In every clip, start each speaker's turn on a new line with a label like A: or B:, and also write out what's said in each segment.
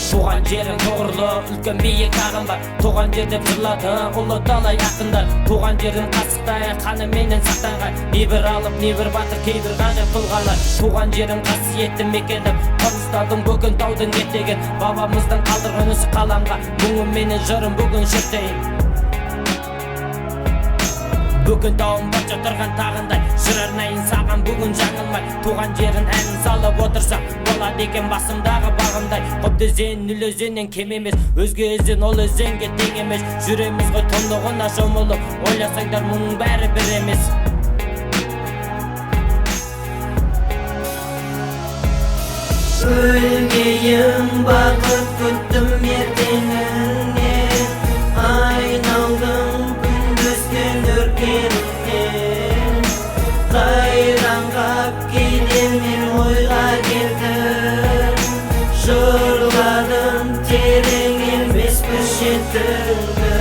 A: Туған жерім тоғырлы, үлкен биік тағым бар. Туған жер деп жырлады ұлы дала ақындар. Туған жерім қасықтай қаныменен сақтанған. Небір алып, небір батыр, кейбір ғажап тұлғалар. Туған жерім қасиетті мекенім, қоныстадым бүгін таудың етеген. Бабамыздың қалдырған ісі қаламға, мұңым менен жырым бүгін шертейін. Бүгін тауым бақ жатырған тағындай, жыр арнайын саған бүгін жаңылмай. Туған жерін әнін салып отырсам, болады екен басымдағы бағымдай. Қобды өзен, ніл өзеннен кем емес, өзге өзен ол өзенге тең емес. Жүреміз ғой тұнығына шомылып, ойласаңдар мұның бәрі бір емес.
B: Өлгейім бақыт күттім ертеңіңнен, айналдым күндізген өркеніңнен. Қайраңғап кейде мен ойға келдім, жырладым терең емес бір шетіңді.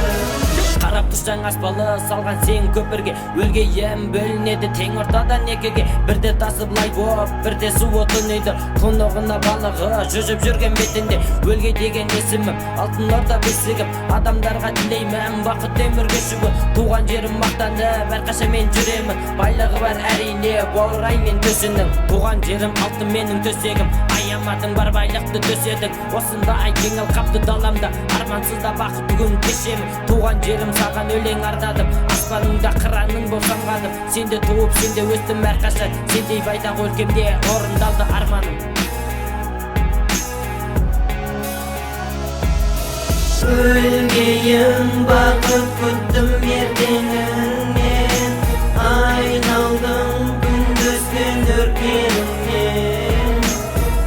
A: Қарап тұрсаң аспалы салған сен көпірге, өлгейім бөлінеді тең ортадан екіге. Бірде тасы былай боп, бірде суы тұнайды, тұнығына балығы жүзіп жүрген бетінде. Өлгей деген есімім, алтын орда бесігім, адамдарға тілеймін бақыт өмір кешуі. Туған жерім мақтанып әрқаша мен жүремін, байлығы бар әрине баурай мен төсінің. Туған жерім алтын менің төсегім, аямадың бар байлықты төседің. Осындай жеңіл қапты даламда, армансызда бақыт бүгін кешемін. Туған жерім саған өлең арнадым, аспаныңда қыраның болсам ғаным. Сенде туып, сенде өстім әрқашан, сендей байтақ өлкемде орындалды арманым.
B: Өлгейім бақыт күттім ертеңіңнен, айналдым күндізген өркеніңнен.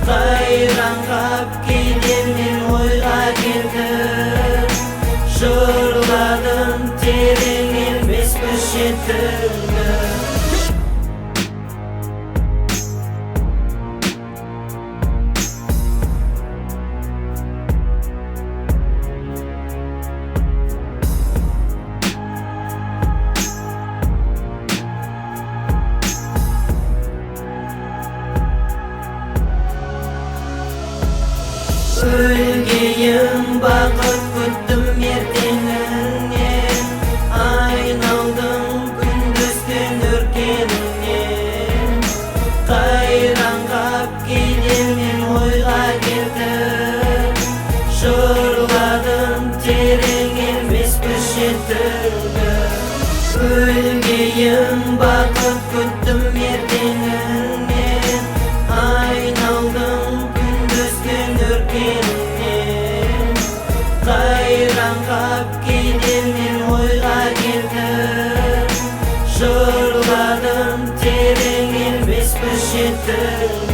B: Қайраңғап кейде мен ойға келдім, жырладым терең емес бір шетіңді. Өлгейім бақыт күттім ертеңіңнен, айналдым күндізген өркеніңнен. Қайраңғап кейде мен ойға келдім, жырладым терең емес бір шетіңді. Өлгейім бақыт күттім ертеңіңнен, айналдым күндізген өркеніңнен. Қайраңғап кейде мен ойға келдім, жырладым терең емес бір шетіңді.